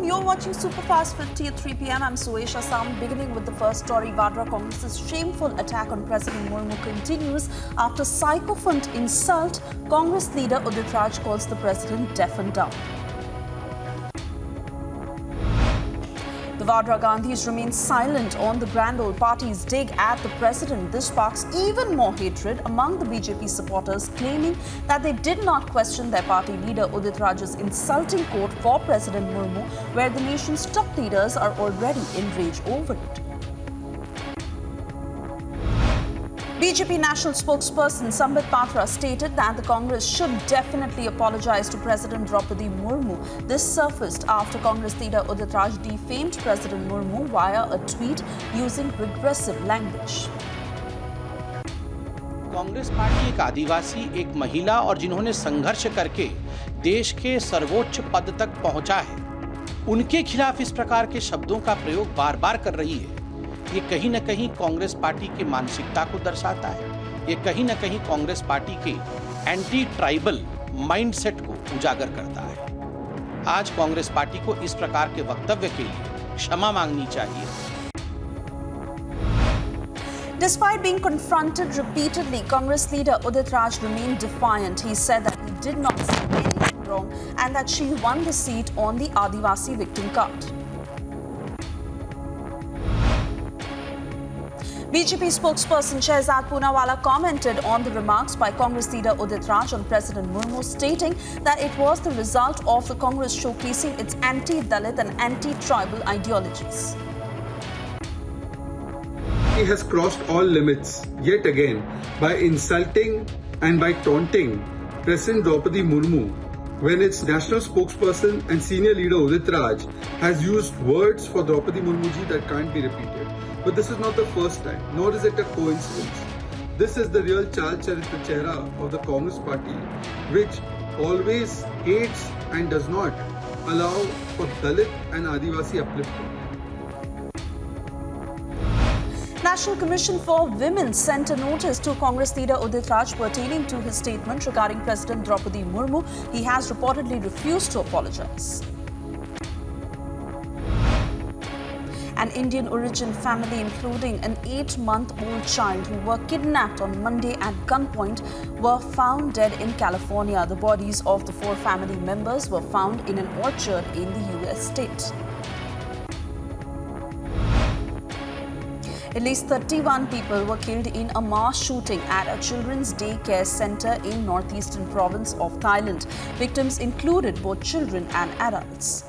You're watching Superfast 50 at 3 p.m. I'm Suesha Sam. Beginning with the first story, Vadra Congress's shameful attack on President Murmu continues after sycophant insult. Congress leader Udit calls the president deaf and dumb. The Vadra Gandhis remain silent on the grand old party's dig at the president. This sparks even more hatred among the BJP supporters, claiming that they did not question their party leader Udit Raj's insulting quote for President Murmu, where the nation's top leaders are already enraged over it. BJP national spokesperson Sambit Patra stated that the Congress should definitely apologize to President Draupadi Murmu. This surfaced after Congress leader Udit Raj defamed President Murmu via a tweet using regressive language. Congress party एक आदिवासी, एक महिला और जिन्होंने संघर्ष करके देश के सर्वोच्च पद तक पहुंचा है, उनके खिलाफ इस प्रकार के शब्दों का प्रयोग बार-बार कर रही है। ये कहीं न कहीं कांग्रेस पार्टी की मानसिकता को दर्शाता है। ये कहीं न कहीं कांग्रेस पार्टी के एंटी ट्राइबल माइंडसेट को उजागर करता है। आज कांग्रेस पार्टी को इस प्रकार के वक्तव्य के लिए क्षमा मांगनी चाहिए। Despite being confronted repeatedly, Congress leader Udit Raj remained defiant. He said that he did not see anything wrong and that she won the seat on the Adivasi victim card. BJP spokesperson Shehzad Poonawala commented on the remarks by Congress leader Udit Raj on President Murmu, stating that it was the result of the Congress showcasing its anti-Dalit and anti-tribal ideologies. He has crossed all limits yet again by insulting and by taunting President Draupadi Murmu when its national spokesperson and senior leader Udit Raj has used words for Draupadi Murmu ji that can't be repeated. But this is not the first time, nor is it a coincidence. This is the real Chal Charitra Chehra of the Congress party, which always hates and does not allow for Dalit and Adivasi upliftment. National Commission for Women sent a notice to Congress leader Udit Raj pertaining to his statement regarding President Draupadi Murmu. He has reportedly refused to apologize. An Indian origin family, including an 8-month-old child who were kidnapped on Monday at gunpoint, were found dead in California. The bodies of the 4 family members were found in an orchard in the US state. At least 31 people were killed in a mass shooting at a children's daycare center in northeastern province of Thailand. Victims included both children and adults.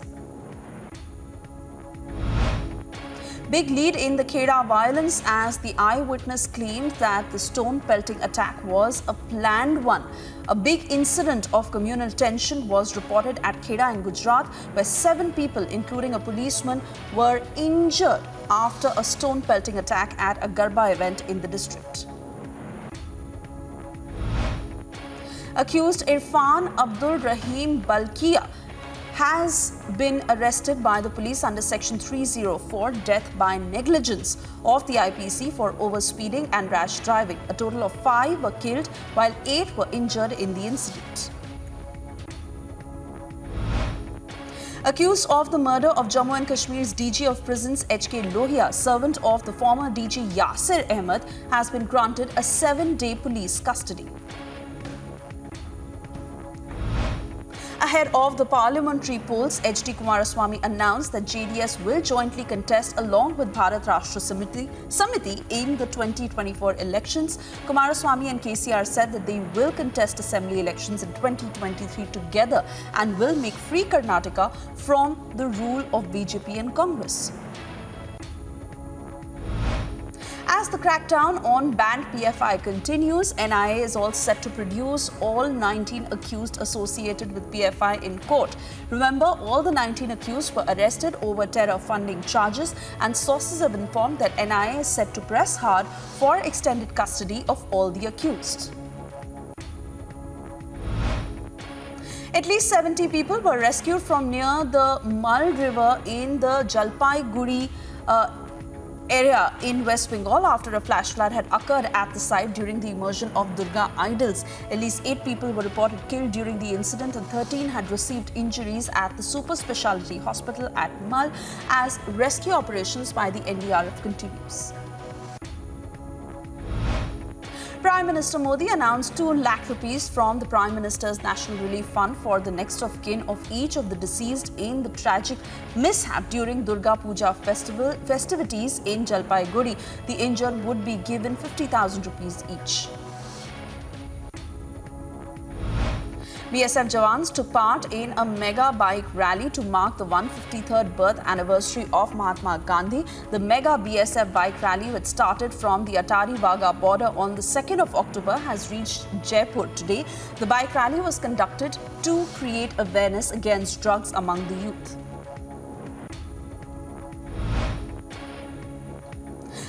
Big lead in the Kheda violence as the eyewitness claimed that the stone-pelting attack was a planned one. A big incident of communal tension was reported at Kheda in Gujarat, where 7 people, including a policeman, were injured after a stone-pelting attack at a Garba event in the district. Accused Irfan Abdul Rahim Balkia has been arrested by the police under Section 304, Death by Negligence of the IPC for overspeeding and rash driving. A total of 5 were killed while 8 were injured in the incident. Accused of the murder of Jammu and Kashmir's DG of Prisons H.K. Lohia, servant of the former DG YASIR Ahmed, has been granted a 7-day police custody. Ahead of the parliamentary polls, H.D. Kumaraswamy announced that JDS will jointly contest along with Bharat Rashtra Samiti in the 2024 elections. Kumaraswamy and KCR said that they will contest assembly elections in 2023 together and will make free Karnataka from the rule of BJP and Congress. As the crackdown on banned PFI continues, NIA is all set to produce all 19 accused associated with PFI in court. Remember, all the 19 accused were arrested over terror funding charges, and sources have informed that NIA is set to press hard for extended custody of all the accused. At least 70 people were rescued from near the Mal River in the Jalpaiguri area in West Bengal after a flash flood had occurred at the site during the immersion of Durga idols. At least 8 people were reported killed during the incident and 13 had received injuries at the super specialty hospital at Mal as rescue operations by the NDRF continues. Prime Minister Modi announced 2 lakh rupees from the Prime Minister's National Relief Fund for the next of kin of each of the deceased in the tragic mishap during Durga Puja festivities in Jalpaiguri. The injured would be given 50,000 rupees each. BSF Jawans took part in a mega bike rally to mark the 153rd birth anniversary of Mahatma Gandhi. The mega BSF bike rally, which started from the Atari-Wagah border on the 2nd of October, has reached Jaipur today. The bike rally was conducted to create awareness against drugs among the youth.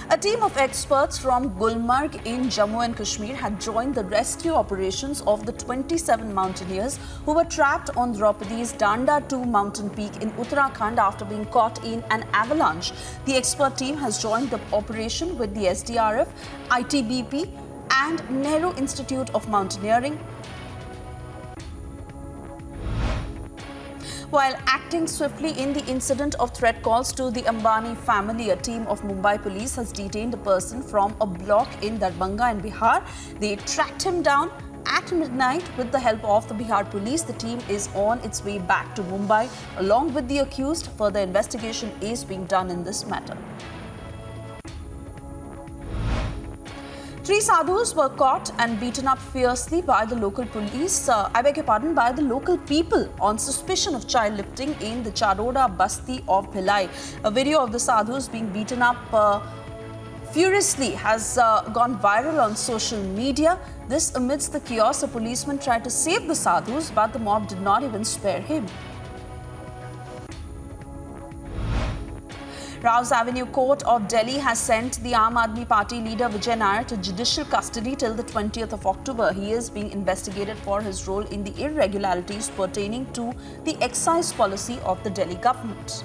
A team of experts from Gulmarg in Jammu and Kashmir had joined the rescue operations of the 27 mountaineers who were trapped on Draupadi's Danda 2 mountain peak in Uttarakhand after being caught in an avalanche. The expert team has joined the operation with the SDRF, ITBP and Nehru Institute of Mountaineering. While acting swiftly in the incident of threat calls to the Ambani family, a team of Mumbai police has detained a person from a block in Darbhanga in Bihar. They tracked him down at midnight with the help of the Bihar police. The team is on its way back to Mumbai along with the accused. Further investigation is being done in this matter. 3 sadhus were caught and beaten up fiercely by the local police, by the local people on suspicion of child lifting in the Charoda Basti of Bhilai. A video of the sadhus being beaten up furiously has gone viral on social media. This amidst the chaos, a policeman tried to save the sadhus, but the mob did not even spare him. Rao's Avenue Court of Delhi has sent the Aam Aadmi Party leader VIJAY to judicial custody till the 20th of October. He is being investigated for his role in the irregularities pertaining to the excise policy of the Delhi government.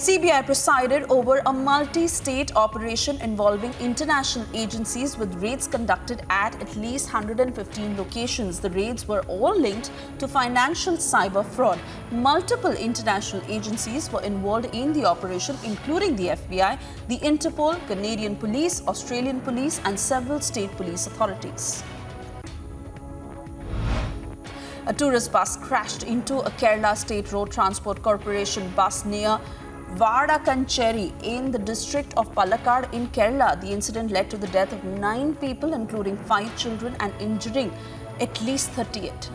CBI presided over a multi-state operation involving international agencies with raids conducted at least 115 locations. The raids were all linked to financial cyber fraud. Multiple international agencies were involved in the operation, including the FBI, the Interpol, Canadian Police, Australian Police and several state police authorities. A tourist bus crashed into a Kerala State Road Transport Corporation bus near Vadakancheri in the district of Palakkad in Kerala. The incident led to the death of 9 people, including 5 children, and injuring at least 38.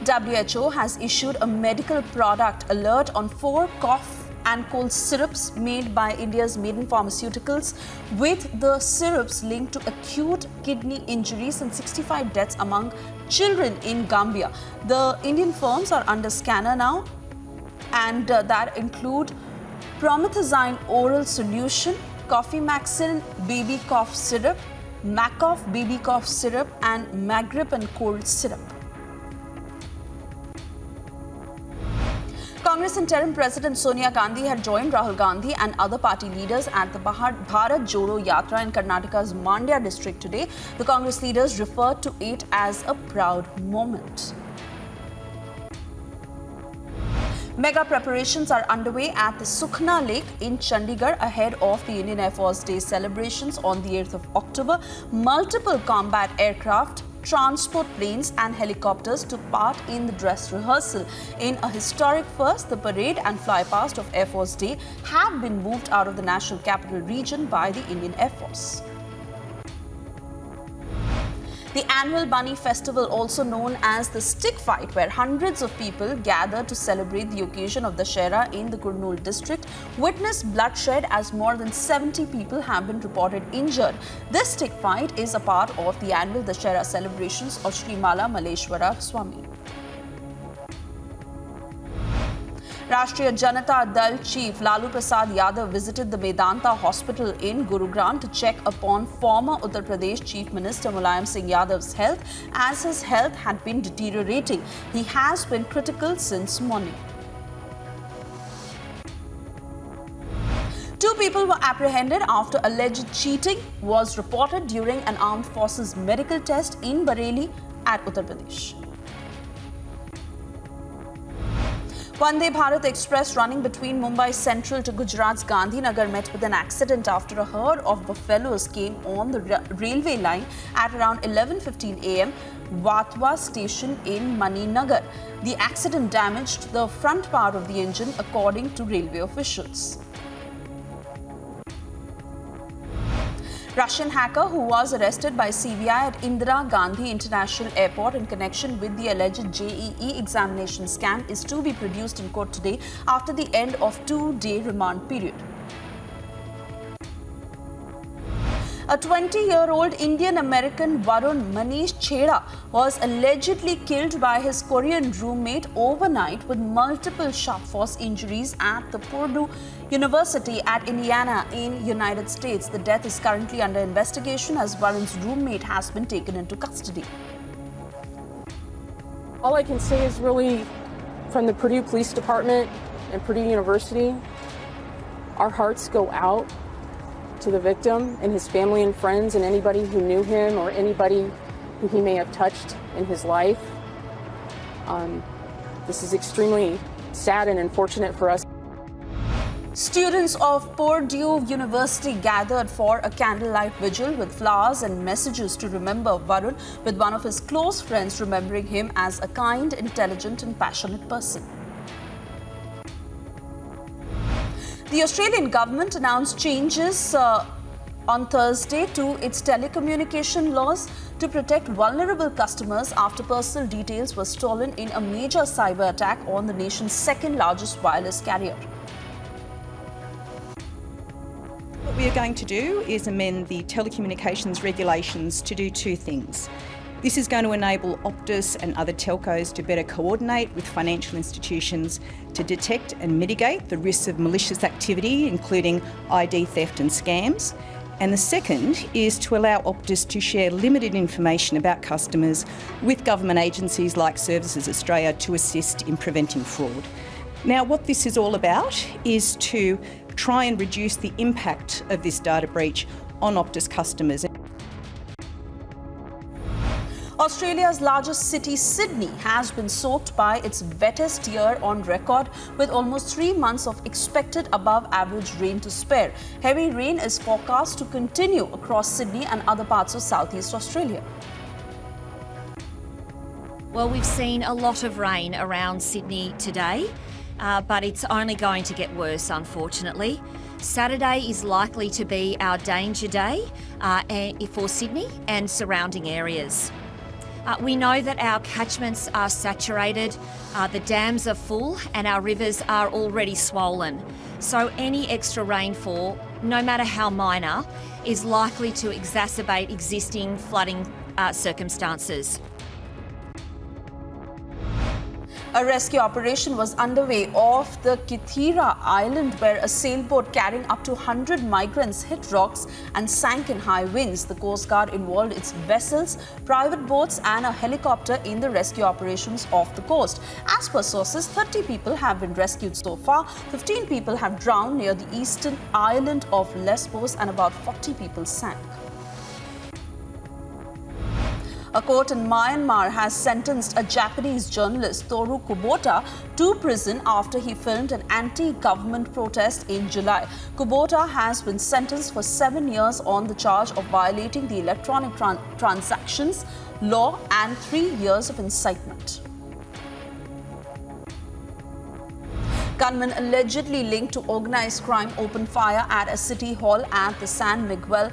WHO has issued a medical product alert on 4 cough and cold syrups made by India's Maiden Pharmaceuticals, with the syrups linked to acute kidney injuries and 65 deaths among children in Gambia. The Indian firms are under scanner now, and that include promethazine oral solution, Coffee-Maxin baby cough syrup, Macof baby cough syrup and Magrip and cold syrup. Congress interim President Sonia Gandhi had joined Rahul Gandhi and other party leaders at the Bharat Jodo Yatra in Karnataka's Mandya district today. The Congress leaders referred to it as a proud moment. Mega preparations are underway at the Sukhna Lake in Chandigarh ahead of the Indian Air Force Day celebrations on the 8th of October. Multiple combat aircraft, transport planes and helicopters took part in the dress rehearsal. In a historic first, the parade and flypast of Air Force Day have been moved out of the National Capital Region by the Indian Air Force. The annual Bunny Festival, also known as the Stick Fight, where hundreds of people gather to celebrate the occasion of Dussehra in the Kurnool district, witnessed bloodshed as more than 70 people have been reported injured. This stick fight is a part of the annual Dussehra celebrations of Sri Mala Maleshwara Swami. Rashtriya Janata Dal Chief Lalu Prasad Yadav visited the Medanta Hospital in Gurugram to check upon former Uttar Pradesh Chief Minister Mulayam Singh Yadav's health, as his health had been deteriorating. He has been critical since morning. 2 people were apprehended after alleged cheating was reported during an armed forces medical test in Bareilly at Uttar Pradesh. Vande Bharat Express running between Mumbai Central to Gujarat's Gandhinagar met with an accident after a herd of buffaloes came on the railway line at around 11:15 a.m. Vatwa station in Maninagar. The accident damaged the front part of the engine, according to railway officials. Russian hacker who was arrested by CBI at Indira Gandhi International Airport in connection with the alleged JEE examination scam is to be produced in court today after the end of 2-day remand period. A 20-year-old Indian-American Varun Manish Chheda was allegedly killed by his Korean roommate overnight with multiple sharp force injuries at the Purdue University at Indiana in United States. The death is currently under investigation as Varun's roommate has been taken into custody. All I can say is really, from the Purdue Police Department and Purdue University, our hearts go out to the victim and his family and friends and anybody who knew him or anybody who he may have touched in his life. This is extremely sad and unfortunate for us. Students of Purdue University gathered for a candlelight vigil with flowers and messages to remember Varun, with one of his close friends remembering him as a kind, intelligent and passionate person. The Australian government announced changes on Thursday to its telecommunication laws to protect vulnerable customers after personal details were stolen in a major cyber attack on the nation's second largest wireless carrier. What we are going to do is amend the telecommunications regulations to do 2 things. This is going to enable Optus and other telcos to better coordinate with financial institutions to detect and mitigate the risks of malicious activity, including ID theft and scams. And the second is to allow Optus to share limited information about customers with government agencies like Services Australia to assist in preventing fraud. Now, what this is all about is to try and reduce the impact of this data breach on Optus customers. Australia's largest city, Sydney, has been soaked by its wettest year on record, with almost 3 months of expected above-average rain to spare. Heavy rain is forecast to continue across Sydney and other parts of southeast Australia. Well, we've seen a lot of rain around Sydney today, but it's only going to get worse, unfortunately. Saturday is likely to be our danger day for Sydney and surrounding areas. We know that our catchments are saturated, the dams are full and our rivers are already swollen. So any extra rainfall, no matter how minor, is likely to exacerbate existing flooding circumstances. A rescue operation was underway off the Kithira Island, where a sailboat carrying up to 100 migrants hit rocks and sank in high winds. The Coast Guard involved its vessels, private boats and a helicopter in the rescue operations off the coast. As per sources, 30 people have been rescued so far. 15 people have drowned near the eastern island of Lesbos and about 40 people sank. A court in Myanmar has sentenced a Japanese journalist, Toru Kubota, to prison after he filmed an anti-government protest in July. Kubota has been sentenced for 7 years on the charge of violating the electronic transactions law and 3 years of incitement. Gunmen allegedly linked to organized crime opened fire at a city hall at the San Miguel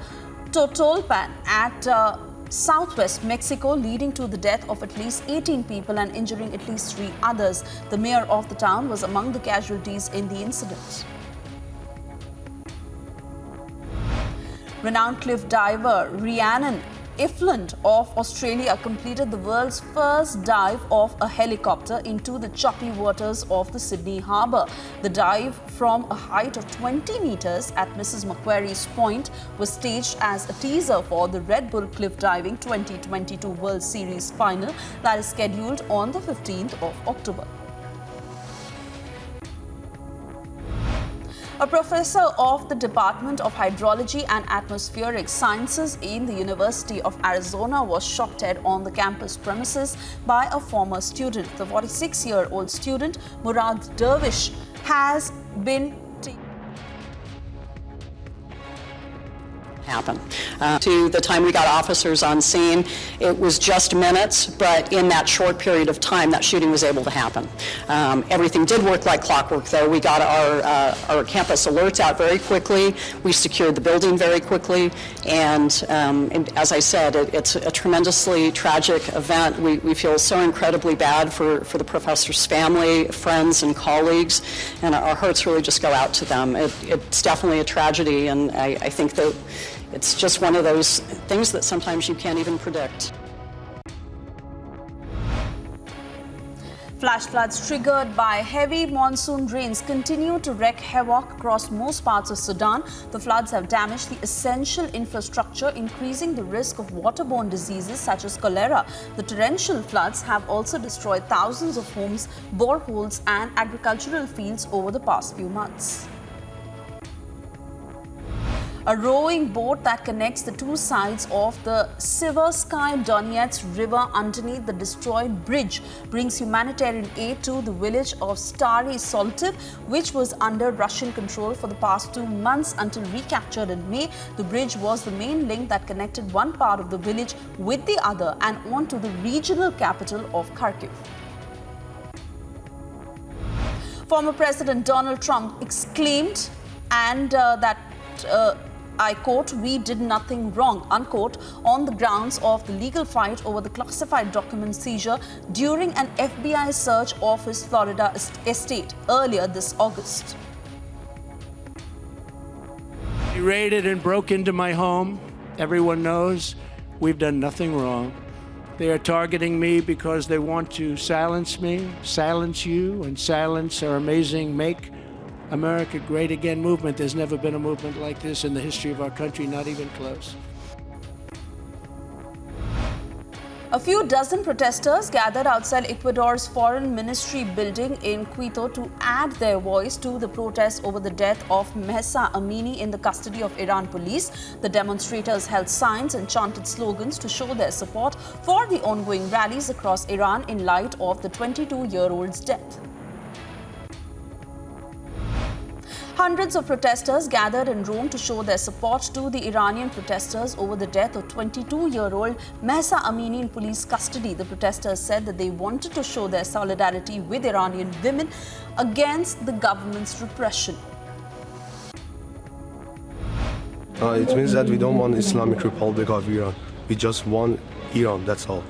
Totolpan at southwest Mexico, leading to the death of at least 18 people and injuring at least 3 others. The mayor of the town was among the casualties in the incident. Renowned cliff diver IRANIAN Ifland of Australia completed the world's first dive of a helicopter into the choppy waters of the Sydney Harbour. The dive from a height of 20 metres at Mrs Macquarie's Point was staged as a teaser for the Red Bull Cliff Diving 2022 World Series final that is scheduled on the 15th of October. A professor of the Department of Hydrology and Atmospheric Sciences in the University of Arizona was shot dead on the campus premises by a former student. The 46-year-old student, Murad Dervish, has been happen. To the time we got officers on scene, it was just minutes, but in that short period of time, that shooting was able to happen. Everything did work like clockwork, though. We got our campus alerts out very quickly. We secured the building very quickly, and as I said, it's a tremendously tragic event. We feel so incredibly bad for the professor's family, friends, and colleagues, and our hearts really just go out to them. It's definitely a tragedy, and I think that it's just one of those things that sometimes you can't even predict. Flash floods triggered by heavy monsoon rains continue to wreak havoc across most parts of Sudan. The floods have damaged the essential infrastructure, increasing the risk of waterborne diseases such as cholera. The torrential floods have also destroyed thousands of homes, boreholes, and agricultural fields over the past few months. A rowing boat that connects the two sides of the Siversky Donets River underneath the destroyed bridge brings humanitarian aid to the village of Stary Soltiv, which was under Russian control for the past 2 months until recaptured in May. The bridge was the main link that connected one part of the village with the other and on to the regional capital of Kharkiv. Former President Donald Trump exclaimed that I quote, "We did nothing wrong," unquote, on the grounds of the legal fight over the classified document seizure during an FBI search of his Florida estate earlier this August. They raided and broke into my home. Everyone knows we've done nothing wrong. They are targeting me because they want to silence me, silence you, and silence our amazing Make America Great Again movement. There's never been a movement like this in the history of our country, not even close. A few dozen protesters gathered outside Ecuador's foreign ministry building in Quito to add their voice to the protest over the death of Mahsa Amini in the custody of Iran police. The demonstrators held signs and chanted slogans to show their support for the ongoing rallies across Iran in light of the 22-year-old's death. Hundreds of protesters gathered in Rome to show their support to the Iranian protesters over the death of 22-year-old Mahsa Amini in police custody. The protesters said that they wanted to show their solidarity with Iranian women against the government's repression. It means that we don't want Islamic Republic of Iran. We just want Iran, that's all.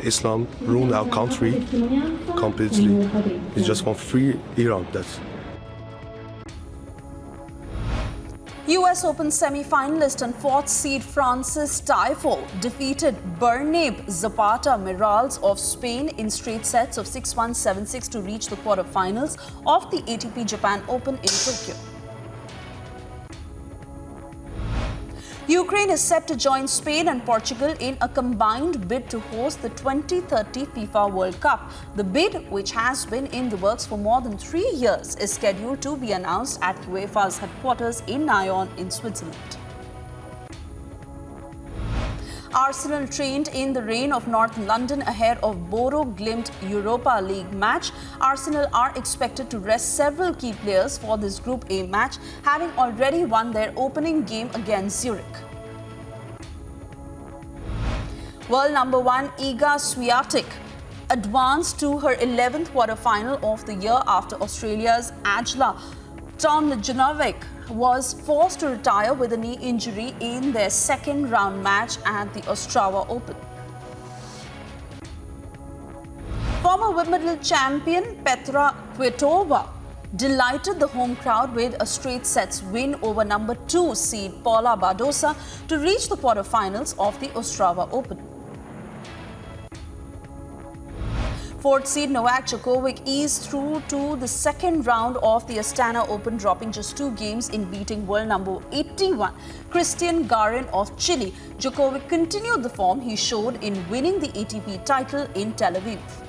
Islam ruined our country completely. We just want free Iran, that's. US Open semi-finalist and fourth seed Francis Tiafoe defeated Bernabe Zapata Miralles of Spain in straight sets of 6-1, 7-6 to reach the quarterfinals of the ATP Japan Open in Tokyo. Ukraine is set to join Spain and Portugal in a combined bid to host the 2030 FIFA World Cup. The bid, which has been in the works for more than 3 years, is scheduled to be announced at UEFA's headquarters in Nyon in Switzerland. Arsenal trained in the rain of North London ahead of Boro Glimt Europa League match. Arsenal are expected to rest several key players for this Group A match, having already won their opening game against Zurich. World number 1 Iga Swiatek advanced to her 11th quarterfinal of the year after Australia's Ajla Tomljanovic was forced to retire with a knee injury in their second round match at the Ostrava Open. Former Wimbledon champion Petra Kvitova delighted the home crowd with a straight sets win over number 2 seed Paula Badosa to reach the quarterfinals of the Ostrava Open. 4th seed Novak Djokovic eased through to the second round of the Astana Open, dropping just 2 games in beating world number 81 Christian Garin of Chile. Djokovic continued the form he showed in winning the ATP title in Tel Aviv.